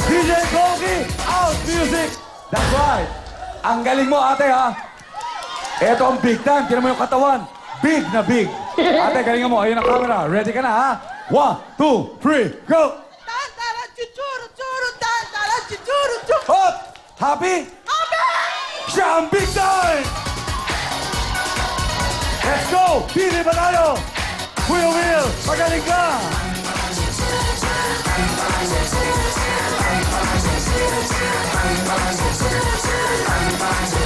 DJ Kogi, out music! That's right! Ang galing mo, ate, ha? Ito ang big time. Tinan mo yung katawan. Big na big. Ate, galingan mo. Ayun ang camera. Ready ka na, ha? 1, 2, 3, go! Hop! Happy? Siya ang big time! Let's go! Pili ba tayo? Kuya Will, magaling ka!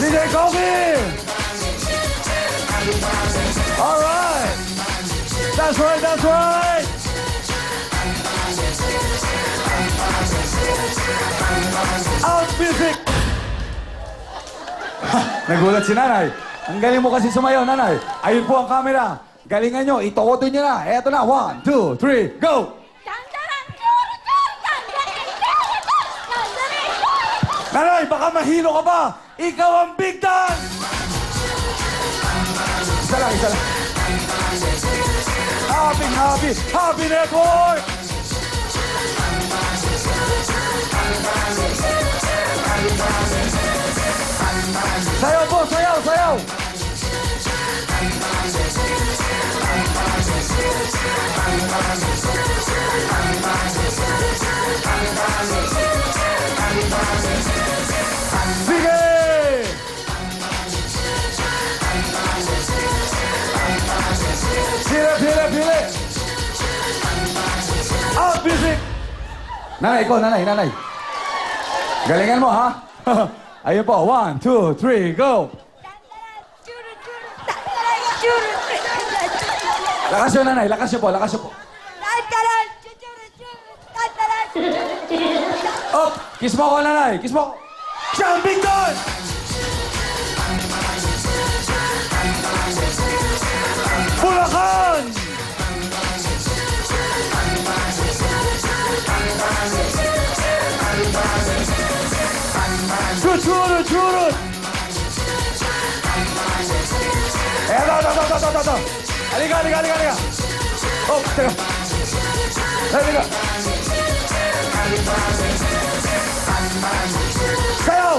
DJ Kobe! All right! That's right, that's right! Out music! Nagulat si nanay. Ang galing mo kasi sumayaw, nanay. Ayun po ang camera. Galingan nyo, itokoto nyo na. Eto na, 1, 2, 3, go! Nanay, baka mahilo ka pa! Ikaw ang big dance! Isa lang, isa lang. Happy network! Sayaw po, sayaw, sayaw! Sige! Pili! Out music! Nanay ko, nanay. Galingan mo, ha? Ayun po, 1, 2, 3, go! Lakas yun, nanay. Lakas yun po. Oh, kiss mo ako, nanay. Kiss mo ako. Siya ang big dog! Bulacan! Churut! Eto. Halika. Oh, teka. Halika. Sayaw!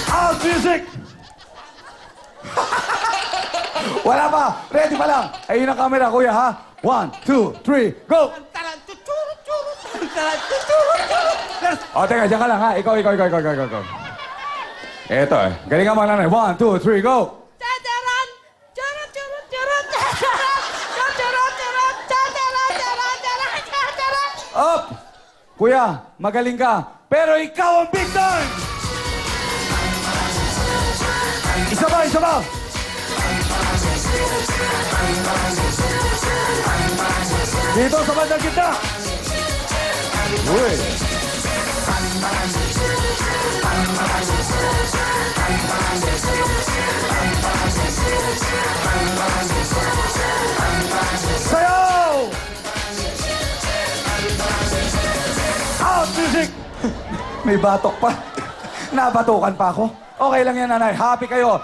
Out music! Wala pa. Ready pa lang. Ayun ang camera, kuya, ha? 1, 2, 3, go! O, teka, dyan ka lang, ha? Ikaw. Eto, eh. Galingan mo, nanay. 1, 2, 3, go! Up! Kuya, magaling ka. Pero ikaw ang big time! Isa ba? Dito sa bandang gitna. Uy. Sayaw! Out music! May batok pa. Nabatukan pa ako. Okay lang yan, nanay. Happy kayo.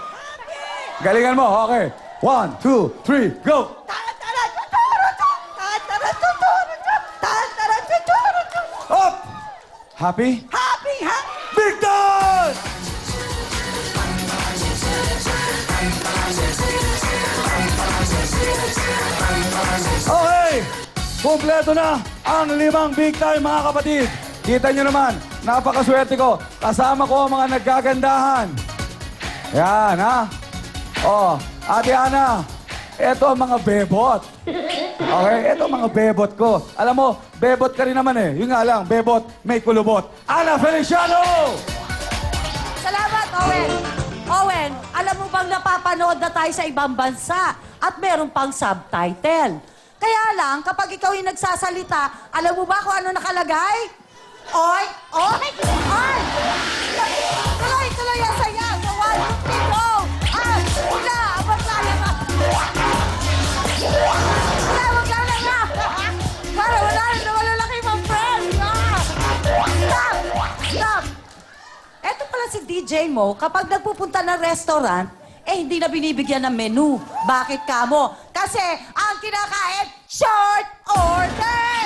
Galingan mo, okay. 1, 2, 3, go! Up! Happy? Big dance! Okay! Kompleto na ang 5 big time, mga kapatid. Kita nyo naman, napakaswerte ko. Kasama ko ang mga nagkagandahan. Yan, ha? Oh, Ate Ana, eto ang mga bebot. Okay, eto ang mga bebot ko. Alam mo, bebot ka rin naman eh. Yun nga lang, bebot, may kulubot. Ana Feliciano! Salamat, Owen. Owen, alam mo bang napapanood na tayo sa ibang bansa at meron pang subtitle? Kaya lang, kapag ikaw yung nagsasalita, alam mo ba kung ano nakalagay? Oy! Tuloy ang saya! So, 1, 2, 3, go! Wala! Abang lalama! Wag lalama! Para wala na malalaki mga friends! Stop! Eto pala si DJ mo, kapag nagpupunta ng restaurant, hindi na binibigyan ng menu. Bakit ka mo? Kasi ang kinakain, short order!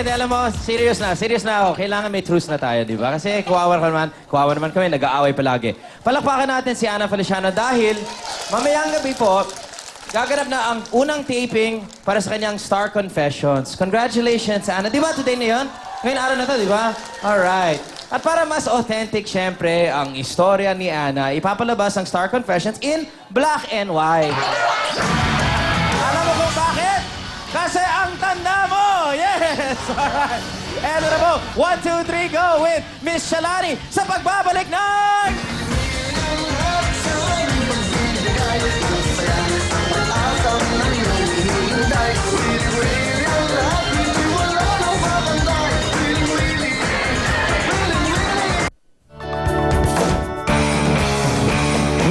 hindi. Alam mo, serious na ako. Kailangan may truce na tayo, di ba? Kasi kawawa naman kami, nag-aaway palagi. Palakpakan natin si Ana Feliciano dahil mamayang gabi po, gaganap na ang unang taping para sa kanyang Star Confessions. Congratulations, Ana. Di ba today na yun? Ngayon araw na to, di ba? Alright. At para mas authentic, syempre, ang istorya ni Ana, ipapalabas ang Star Confessions in black and white. Alam mo kung bakit? Kasi ang tanda mo! Yes! Alright. Eto na po, 1, 2, 3, go with Miss Shalani sa pagbabalik ng...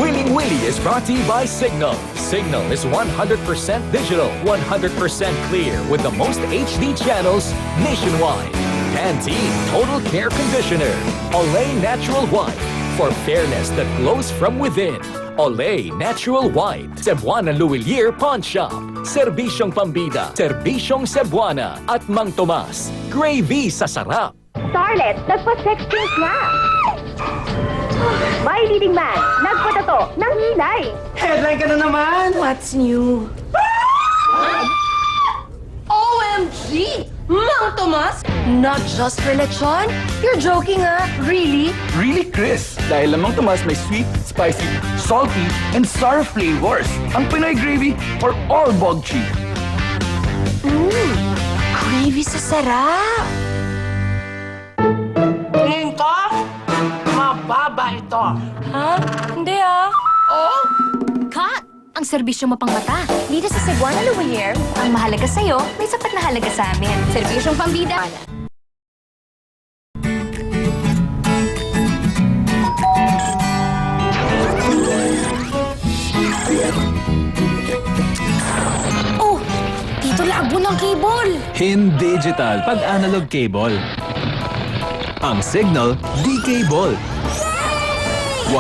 Willing Willy is brought to you by Signal. Signal is 100% digital, 100% clear with the most HD channels nationwide. Pantene Total Care Conditioner. Olay Natural White. For fairness that glows from within. Olay Natural White. Cebuana Luwilier Pawn Shop. Serbisyong Pambida. Serbisyong Cebuana. At Mang Tomas. Gravy sa sarap. Starlet, nagpa-sexting na! My leading man, nagpatato ng hinay! Headline ka na naman! What's new? OMG! Mang Tomas? Not just for lechon? You're joking, ah? Really? Really, Chris? Dahil lamang Tomas may sweet, spicy, salty, and sour flavors. Ang Pinoy gravy for all bog chief. Gravy sa sarap! Tingin ko, mababa ito. Ha? Hindi, ah. Oh? Cut! Ang serbisyo mo pang mata. Dito sa Cebuana Luwilier, ang mahalaga sa'yo, may sapat na halaga sa amin. Serbisyong Pambida. Oh! Dito labo ng cable! In digital, pag analog cable. Ang Signal, D-Cable. 100%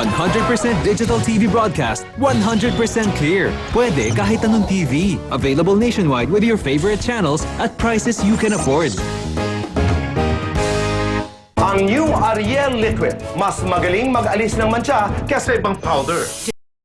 digital TV broadcast, 100% clear. Pwede kahit anong TV. Available nationwide with your favorite channels at prices you can afford. Ang new Ariel Liquid, mas magaling mag-alis ng mancha kaysa ibang powder.